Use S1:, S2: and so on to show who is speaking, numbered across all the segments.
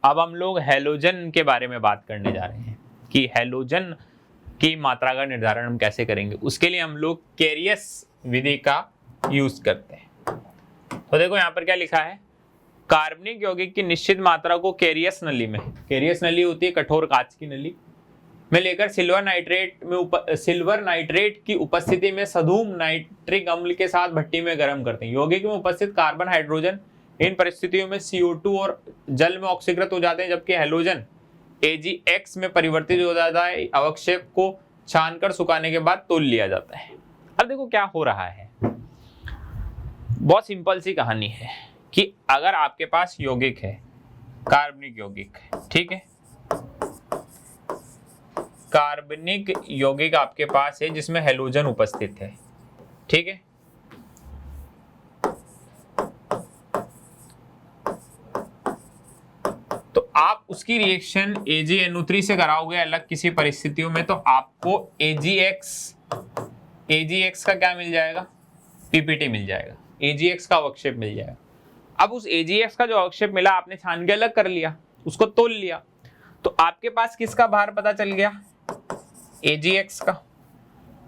S1: अब हम लोग हैलोजन के बारे में बात करने जा रहे हैं कि हैलोजन की मात्रा का निर्धारण हम कैसे करेंगे। उसके लिए हम लोग कैरियस विधि का यूज करते हैं। तो देखो यहाँ पर क्या लिखा है, कार्बनिक यौगिक की निश्चित मात्रा को कैरियस नली में, कैरियस नली होती है कठोर कांच की नली में लेकर सिल्वर नाइट्रेट की उपस्थिति में सधूम नाइट्रिक अम्ल के साथ भट्टी में गर्म करते हैं। यौगिक में उपस्थित कार्बन हाइड्रोजन इन परिस्थितियों में CO2 और जल में ऑक्सीकृत हो जाते हैं, जबकि हैलोजन AgX में परिवर्तित हो जाता है। अवक्षेप को छानकर सुखाने के बाद तौल लिया जाता है। अब देखो क्या हो रहा है, बहुत सिंपल सी कहानी है कि अगर आपके पास यौगिक है, कार्बनिक यौगिक, ठीक है, कार्बनिक यौगिक आपके पास है जिसमें हैलोजन उपस्थित है, ठीक है, तो आप उसकी रिएक्शन AgNO3 से कराओगे अलग किसी परिस्थितियों में, तो आपको AgX का क्या मिल जाएगा, PPT मिल जाएगा, AgX का अवक्षेप मिल जाएगा। अब उस AgX का जो अवक्षेप मिला आपने छान के अलग कर लिया, उसको तौल लिया, तो आपके पास किसका भार पता चल गया, AgX का।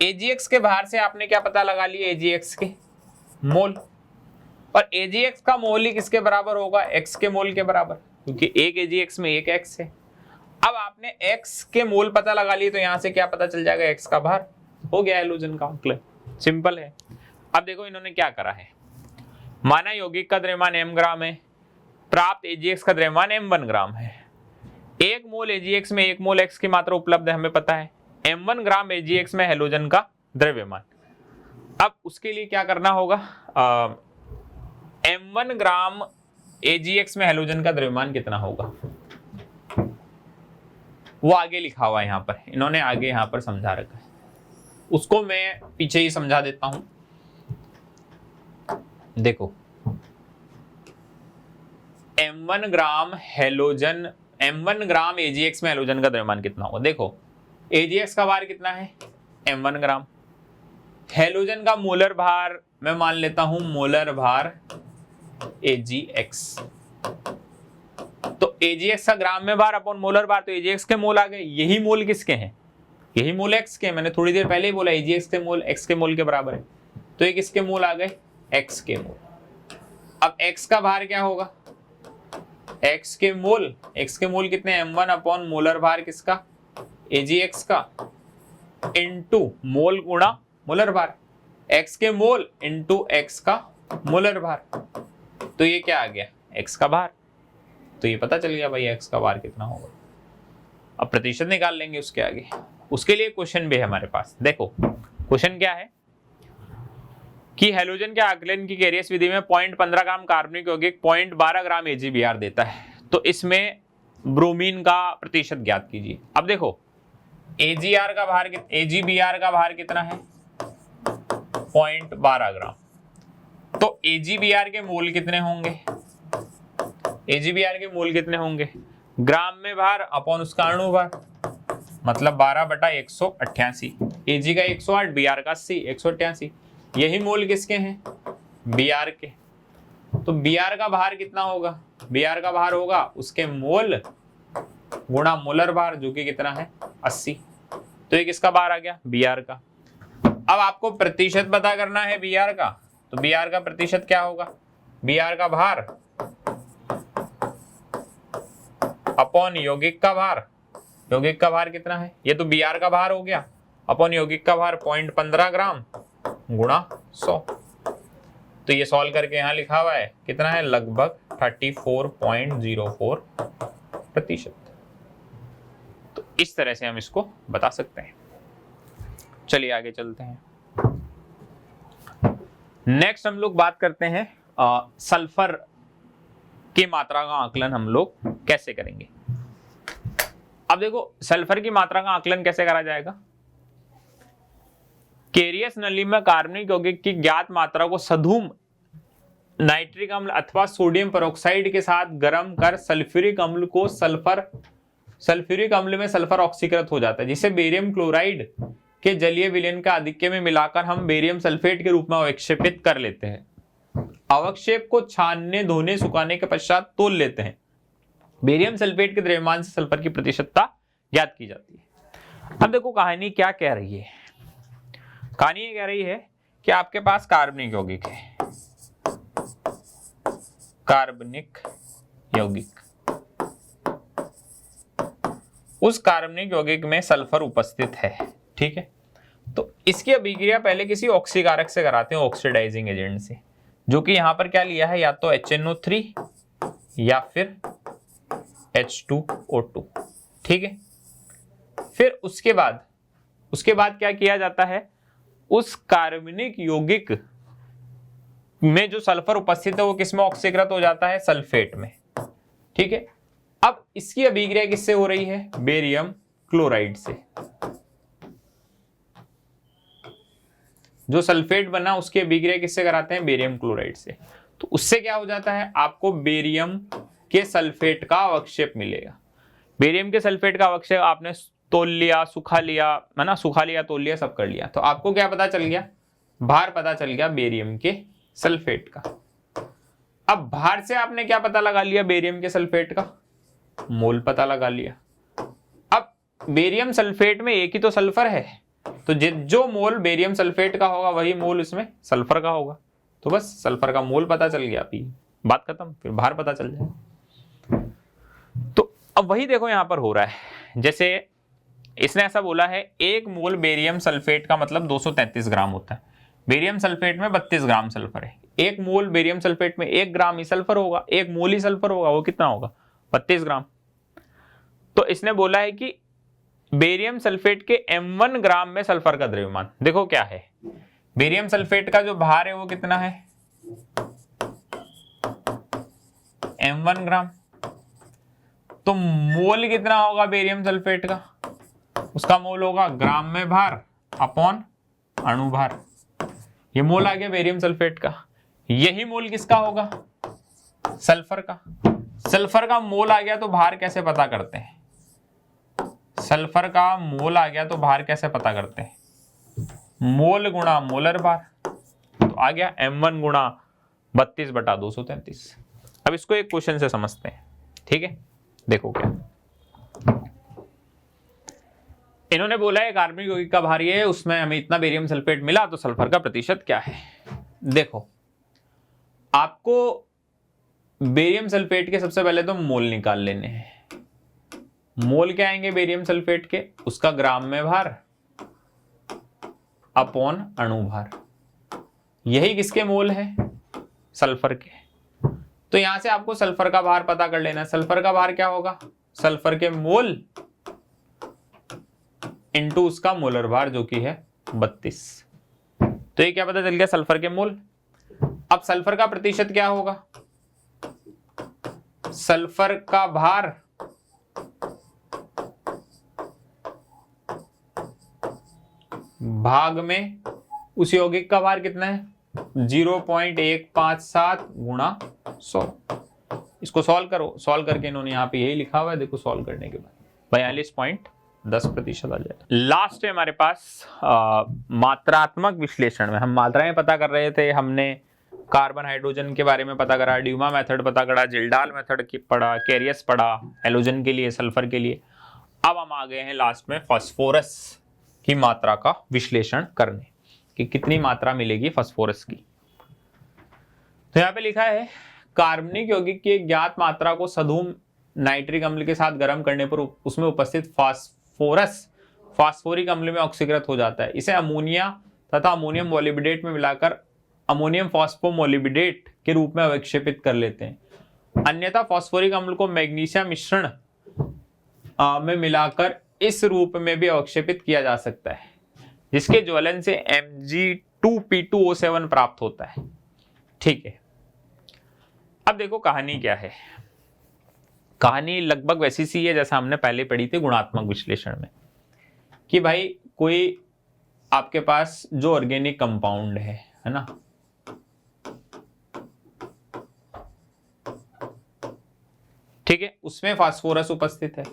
S1: AgX के भार से आपने क्या पता लगा लिया, AgX के मोल, और AgX का मोल ही किसके बराबर होगा, X के मोल के बराबर, क्योंकि एक AgX में एक X है। अब आपने X के मोल पता लगा लिए, तो यहां से क्या पता चल जाएगा, X का भार, हो गया हैलोजन का आंकलन, सिंपल है। अब देखो इन्होंने क्या करा है, माना यौगिक का द्रव्यमान m ग्राम है, प्राप्त AgX का द्रव्यमान m1 ग्राम है। 1 मोल AgX में 1 मोल X की मात्रा उपलब्ध है, हमें पता है, m1 ग्राम AgX में हैलोजन का द्रव्यमान। अब उसके लिए क्या करना होगा, m1 ग्राम AgX में हैलोजन का द्रव्यमान कितना होगा, वो आगे लिखा हुआ है यहाँ पर, इन्होंने आगे यहाँ पर समझा रखा है, उसको मैं पीछे ही समझा देता हूं। देखो m1 ग्राम AgX में हैलोजन का द्रव्यमान कितना होगा। देखो AgX का भार कितना है, m1 ग्राम, हैलोजन का मोलर भार मैं मान लेता हूं मोलर भार AgX, तो AgX का ग्राम में भार अपॉन मोलर भार, तो AgX के मोल आ गए, यही मोल किसके हैं, यही मोल X के, मैंने थोड़ी देर पहले ही बोला AgX के मोल X के मोल के बराबर है, तो ये किसके मोल आ गए, X के मोल। अब X का भार क्या होगा, X के मोल कितने, m1 अपॉन मोलर भार किसका, AgX का, इनटू मोल गुणा मोलर भार, X के मोल इनटू X का मोलर भार, तो ये क्या आ गया, X का भार। तो ये पता चल गया भाई X का भार कितना होगा। अब प्रतिशत निकाल लेंगे उसके आगे, उसके लिए क्वेश्चन भी है हमारे पास। देखो क्वेश्चन क्या है कि हैलोजन के आकलन की कैरियस विधि में 0.15 ग्राम कार्बनिक यौगिक 0.12 ग्राम AgBr देता है, तो इसमें ब्रोमीन का प्रतिशत ज्ञात कीजिए। अब देखो AgBr का भार कितना है, 0.12 ग्राम, तो AgBr के मोल कितने होंगे, ग्राम में भार अपॉन उसका अणु भार, मतलब 12/188, Ag का 108, Br का 80, 188, यही मोल किसके हैं, Br के, तो Br का भार कितना होगा, Br का भार होगा उसके मोल गुणा मोलर भार, जो कि कितना है 80, तो ये किसका भार आ गया, Br का। अब आपको प्रतिशत पता करना है Br का, तो Br का प्रतिशत क्या होगा, Br का भार अपॉन यौगिक का भार, यौगिक का भार कितना है, ये तो Br का भार हो गया, अपॉन यौगिक का भार 0.15 ग्राम गुणा 100, तो ये सॉल्व करके यहाँ लिखा हुआ है कितना है, लगभग 34.04%। तो इस तरह से हम इसको बता सकते हैं। चलिए आगे चलते हैं। नेक्स्ट हम लोग बात करते हैं सल्फर की मात्रा का आकलन हम लोग कैसे करेंगे। अब देखो सल्फर की मात्रा का आकलन कैसे करा जाएगा, कैरियस नली में कार्बनिक यौगिक की ज्ञात मात्रा को सधूम नाइट्रिक अम्ल अथवा सोडियम पेरोक्साइड के साथ गर्म कर सल्फ्यूरिक अम्ल में सल्फर ऑक्सीकृत हो जाता है, जिसे बेरियम क्लोराइड के जलीय विलयन का आधिक्य में मिलाकर हम बेरियम सल्फेट के रूप में अवक्षेपित कर लेते हैं। अवक्षेप को छानने, धोने, सुखाने के पश्चात तौल लेते हैं। बेरियम सल्फेट के द्रव्यमान से सल्फर की प्रतिशतता ज्ञात की जाती है। अब देखो कहानी क्या कह रही है। कहानी ये कह रही है कि आपके पास कार्बनिक यौगिक है, कार्बनिक यौगिक, उस कार्बनिक यौगिक में सल्फर उपस्थित है, ठीक है। तो इसकी अभिक्रिया पहले किसी ऑक्सीकारक से कराते हैं, ऑक्सीडाइजिंग एजेंट से, जो कि यहां पर क्या लिया है, या तो HNO3 या फिर H2O2, ठीक है। फिर उसके बाद क्या किया जाता है, उस कार्बनिक यौगिक में जो सल्फर उपस्थित है वो किसमें ऑक्सीकृत हो जाता है, सल्फेट में, ठीक है। अब इसकी अभिक्रिया किससे हो रही है, बेरियम क्लोराइड से। जो सल्फेट बना उसकी अभिक्रिया किससे कराते हैं, बेरियम क्लोराइड से। तो उससे क्या हो जाता है, आपको बेरियम के सल्फेट का अवक्षेप मिलेगा। बेरियम के सल्फेट का अवक्षेप आपने तोल लिया, सुखा लिया, है ना, सुखा लिया, तोल लिया, सब कर लिया। तो आपको क्या पता चल गया, भार पता चल गया बेरियम के सल्फेट का। अब भार से आपने क्या पता लगा लिया, बेरियम के सल्फेट का मोल पता लगा लिया। अब बेरियम सल्फेट में एक ही तो सल्फर है, तो जो मोल बेरियम सल्फेट का होगा वही मोल उसमें सल्फर का होगा। तो बस सल्फर का मोल पता चल गया, अभी बात खत्म, फिर भार पता चल जाए। तो अब वही देखो यहां पर हो रहा है, जैसे इसने ऐसा बोला है, एक मोल बेरियम सल्फेट का मतलब 233 ग्राम होता है। बेरियम सल्फेट में 32 ग्राम सल्फर है। एक मोल बेरियम सल्फेट में 1 ग्राम ही सल्फर होगा, 1 मोल ही सल्फर होगा, वो कितना होगा, 32 ग्राम। तो इसने बोला है कि बेरियम सल्फेट के M1 ग्राम में सल्फर का द्रव्यमान देखो क्या है। बेरियम सल्फेट का जो भार है वो कितना है, M1 ग्राम। तो मोल कितना होगा बेरियम सल्फेट का, उसका मोल होगा ग्राम में भार अपॉन अणु भार। ये मोल आ गया बेरियम सल्फेट का। यही मोल किसका होगा, सल्फर का। सल्फर का मोल आ गया तो भार कैसे पता करते हैं, सल्फर का मोल आ गया तो भार कैसे पता करते हैं, मोल गुणा मोलर भार। तो आ गया M1 गुणा 32/233। अब इसको एक क्वेश्चन से समझते हैं, ठीक है। देखो क्या इन्होंने बोला है, कार्बनिक यौगिक का भार ये है, उसमें हमें इतना बेरियम सल्फेट मिला, तो सल्फर का प्रतिशत क्या है। देखो आपको बेरियम सल्फेट के सबसे पहले तो मोल निकाल लेने हैं। मोल क्या आएंगे बेरियम सल्फेट के, उसका ग्राम में भार अपॉन अणु भार। यही किसके मोल है, सल्फर के। तो यहां से आपको सल्फर का भार पता कर लेना। सल्फर का भार क्या होगा, सल्फर के मोल इनटू उसका मोलर भार जो कि है 32। तो ये क्या पता चल गया, सल्फर के मोल। अब सल्फर का प्रतिशत क्या होगा, सल्फर का भार भाग में उस यौगिक का भार कितना है, 0.157 गुणा 100। इसको सॉल्व करो, सॉल्व करके इन्होंने यहाँ पे यही लिखा हुआ है, देखो सॉल्व करने के बाद 42.10% आ जाएगा। लास्ट है हमारे पास मात्रात्मक विश्लेषण में हम मात्राएं पता कर रहे थे। हमने कार्बन हाइड्रोजन के बारे में पता करा, ड्यूमा मेथड पता करा, जिल्डाल मेथड पढ़ा, कैरियस पढ़ा हेलोजन के लिए, सल्फर के लिए। अब हम आ गए हैं लास्ट में फास्फोरस की मात्रा का विश्लेषण करने, कि कितनी मात्रा मिलेगी फास्फोरस की। तो यहाँ पे लिखा है, कार्बनिक यौगिक की एक ज्ञात मात्रा को सधूम नाइट्रिक अम्ल के साथ गर्म करने पर उसमें उपस्थित फास्फोरस फास्फोरिक अम्ल में ऑक्सीकृत हो जाता है। इसे अमोनिया तथा अमोनियम मोलिब्डेट में मिलाकर अमोनियम फॉस्फोमोलिब्डेट के रूप में अवक्षेपित कर लेते हैं। अन्यथा फास्फोरिक अम्ल को मैग्नीशियम मिश्रण में मिलाकर इस रूप में भी अवक्षेपित किया जा सकता है, जिसके ज्वलन से Mg2P2O7 प्राप्त होता है, ठीक है। अब देखो कहानी क्या है। कहानी लगभग वैसी सी है जैसा हमने पहले पढ़ी थी गुणात्मक विश्लेषण में, कि भाई कोई आपके पास जो ऑर्गेनिक कंपाउंड है ना, ठीक है, उसमें फास्फोरस उपस्थित है।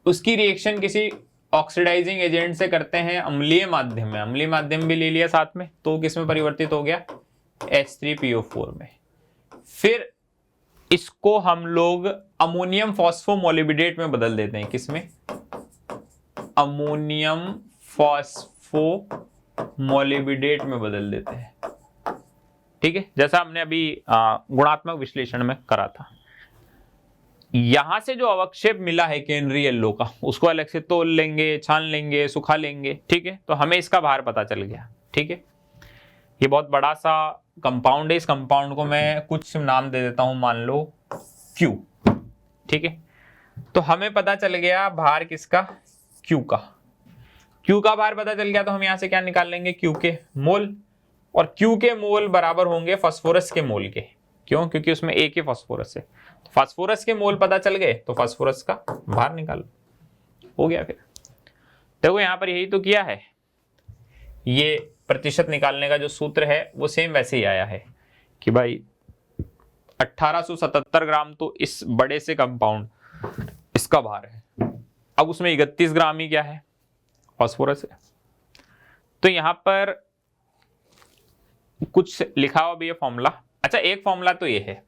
S1: उसकी रिएक्शन किसी ऑक्सीडाइजिंग एजेंट से करते हैं अम्लीय माध्यम में, अम्लीय माध्यम भी ले लिया साथ में, तो किसमें परिवर्तित हो गया, H3PO4 में। फिर इसको हम लोग अमोनियम फॉस्फोमोलिबिडेट में बदल देते हैं। किसमें? अमोनियम फॉस्फोमोलिबिडेट में बदल देते हैं। ठीक है, जैसा हमने अभी गुणात्मक विश्लेषण में करा था। यहां से जो अवक्षेप मिला है केंद्रीय येलो का, उसको अलग से तोल लेंगे, छान लेंगे, सुखा लेंगे। ठीक है, तो हमें इसका भार पता चल गया। ठीक है, ये बहुत बड़ा सा कंपाउंड है। इस कंपाउंड को मैं कुछ नाम दे देता हूं, मान लो Q। ठीक है, तो हमें पता चल गया भार किसका? Q का। Q का भार पता चल गया तो हम यहां से क्या निकाल लेंगे? Q के मोल। और Q के मोल बराबर होंगे फास्फोरस के मोल के। क्यों? क्योंकि उसमें एक ही फास्फोरस है। तो फास्फोरस के मोल पता चल गए तो फास्फोरस का भार निकालो, हो गया। फिर देखो यहां पर यही तो किया है। ये प्रतिशत निकालने का जो सूत्र है वो सेम वैसे ही आया है कि भाई 1877 ग्राम तो इस बड़े से कंपाउंड इसका भार है। अब उसमें 31 ग्राम ही क्या है? फास्फोरस है। तो यहां पर कुछ लिखा हुआ भी है फॉर्मूला। अच्छा, एक फॉर्मूला तो ये है,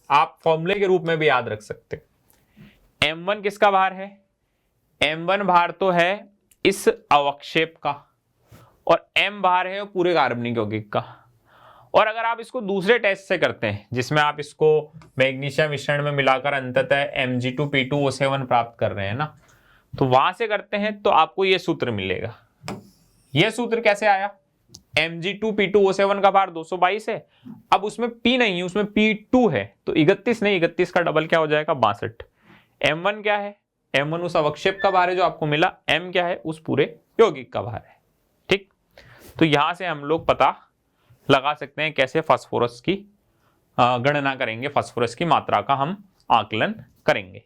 S1: आप फॉर्मूले के रूप में भी याद रख सकते हैं। M1 किसका भार है? M1 भार तो है इस अवक्षेप का, और M भार है पूरे कार्बनिक यौगिक का। और अगर आप इसको दूसरे टेस्ट से करते हैं, जिसमें आप इसको मैग्नीशियम मिश्रण में मिलाकर अंततः Mg2P2O7 प्राप्त कर रहे हैं ना, तो वहां से करते हैं तो आपको यह सूत्र मिलेगा। यह सूत्र कैसे आया? Mg2P2O7 का भार 222 है। अब उसमें P नहीं है, उसमें P2 है, तो 31 नहीं, 31 का डबल क्या हो जाएगा? 62। M1 क्या है? M1 उस अवक्षेप का भार है जो आपको मिला। M क्या है? उस पूरे यौगिक का भार है। ठीक, तो यहां से हम लोग पता लगा सकते हैं कैसे फास्फोरस की गणना करेंगे, फास्फोरस की मात्रा का हम आकलन करेंगे।